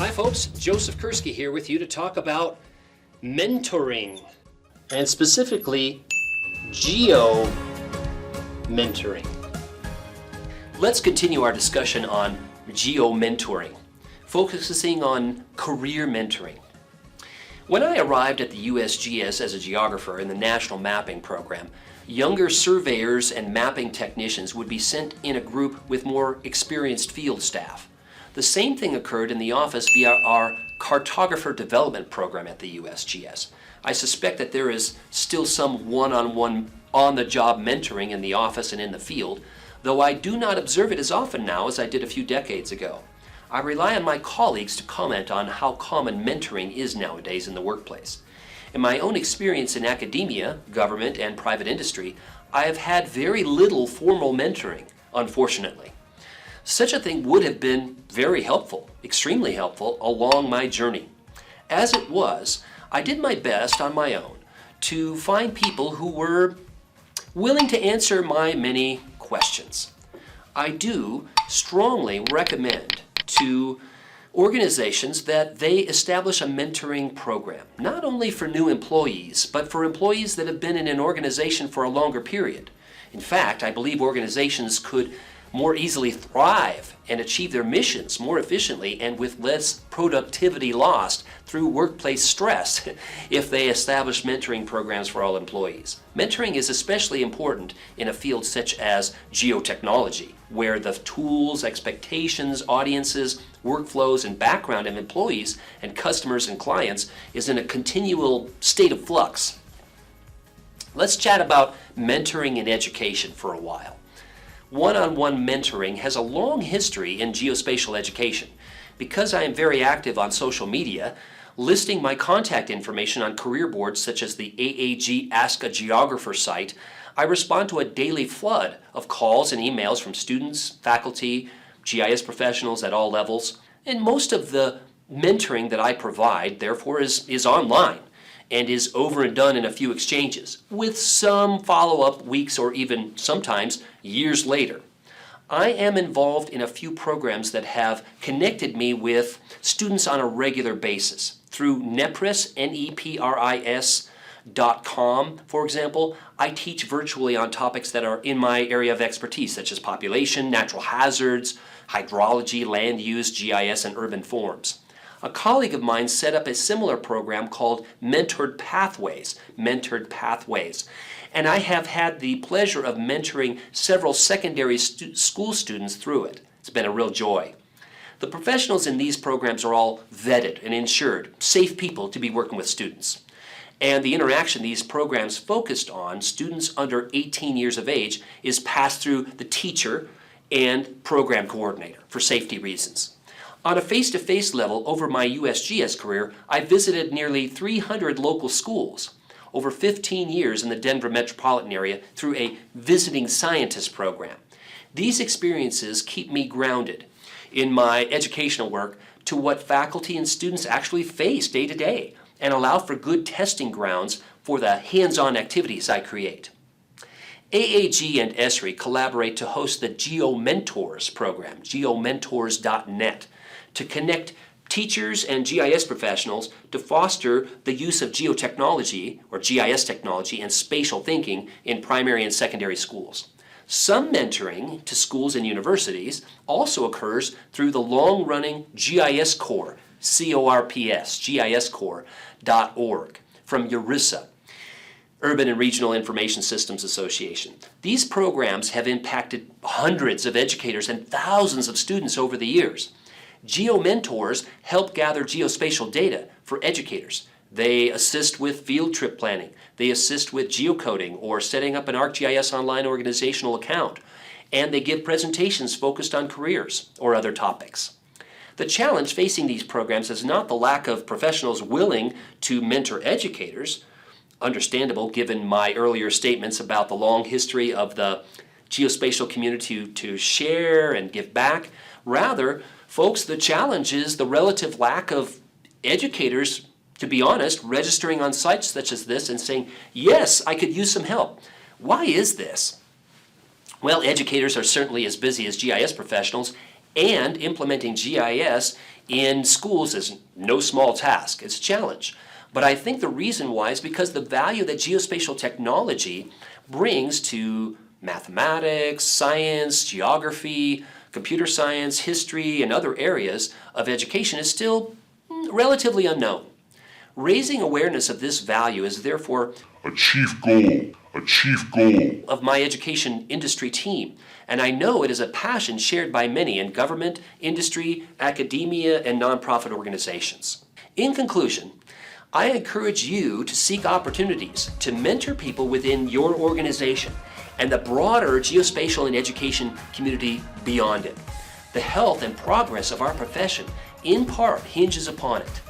Hi folks, Joseph Kursky here with you to talk about mentoring, and specifically geomentoring. Let's continue our discussion on geomentoring, focusing on career mentoring. When I arrived at the USGS as a geographer in the National Mapping Program, younger surveyors and mapping technicians would be sent in a group with more experienced field staff. The same thing occurred in the office via our cartographer development program at the USGS. I suspect that there is still some one-on-one on-the-job mentoring in the office and in the field, though I do not observe it as often now as I did a few decades ago. I rely on my colleagues to comment on how common mentoring is nowadays in the workplace. In my own experience in academia, government, and private industry, I have had very little formal mentoring, unfortunately. Such a thing would have been very helpful, extremely helpful, along my journey. As it was, I did my best on my own to find people who were willing to answer my many questions. I do strongly recommend to organizations that they establish a mentoring program, not only for new employees, but for employees that have been in an organization for a longer period. In fact, I believe organizations could more easily thrive and achieve their missions more efficiently and with less productivity lost through workplace stress if they establish mentoring programs for all employees. Mentoring is especially important in a field such as geotechnology, where the tools, expectations, audiences, workflows, and background of employees and customers and clients is in a continual state of flux. Let's chat about mentoring in education for a while. One-on-one mentoring has a long history in geospatial education. Because I am very active on social media, listing my contact information on career boards such as the AAG Ask a Geographer site, I respond to a daily flood of calls and emails from students, faculty, GIS professionals at all levels, and most of the mentoring that I provide, therefore, is online and is over and done in a few exchanges, with some follow-up weeks or even sometimes years later. I am involved in a few programs that have connected me with students on a regular basis. Through Nepris, nepris.com, for example, I teach virtually on topics that are in my area of expertise, such as population, natural hazards, hydrology, land use, GIS, and urban forms. A colleague of mine set up a similar program called Mentored Pathways, and I have had the pleasure of mentoring several secondary school students through it. It's been a real joy. The professionals in these programs are all vetted and insured, safe people to be working with students. And the interaction these programs focused on students under 18 years of age is passed through the teacher and program coordinator for safety reasons. On a face-to-face level over my USGS career, I visited nearly 300 local schools over 15 years in the Denver metropolitan area through a visiting scientist program. These experiences keep me grounded in my educational work to what faculty and students actually face day to day and allow for good testing grounds for the hands-on activities I create. AAG and ESRI collaborate to host the Geomentors program, geomentors.net, to connect teachers and GIS professionals to foster the use of geotechnology or GIS technology and spatial thinking in primary and secondary schools. Some mentoring to schools and universities also occurs through the long-running GIS Corps, CORPS, giscorps.org, from URISA, Urban and Regional Information Systems Association. These programs have impacted hundreds of educators and thousands of students over the years. Geomentors help gather geospatial data for educators. They assist with field trip planning. They assist with geocoding or setting up an ArcGIS online organizational account. And they give presentations focused on careers or other topics. The challenge facing these programs is not the lack of professionals willing to mentor educators, understandable given my earlier statements about the long history of the geospatial community to share and give back. Rather, folks, the challenge is the relative lack of educators, to be honest, registering on sites such as this and saying, yes, I could use some help. Why is this? Well, educators are certainly as busy as GIS professionals And implementing GIS in schools is no small task. It's a challenge. But I think the reason why is because the value that geospatial technology brings to mathematics, science, geography, computer science, history, and other areas of education is still relatively unknown. Raising awareness of this value is therefore a chief goal of my education industry team. And I know it is a passion shared by many in government, industry, academia, and nonprofit organizations. In conclusion, I encourage you to seek opportunities to mentor people within your organization and the broader geospatial and education community beyond it. The health and progress of our profession, in part, hinges upon it.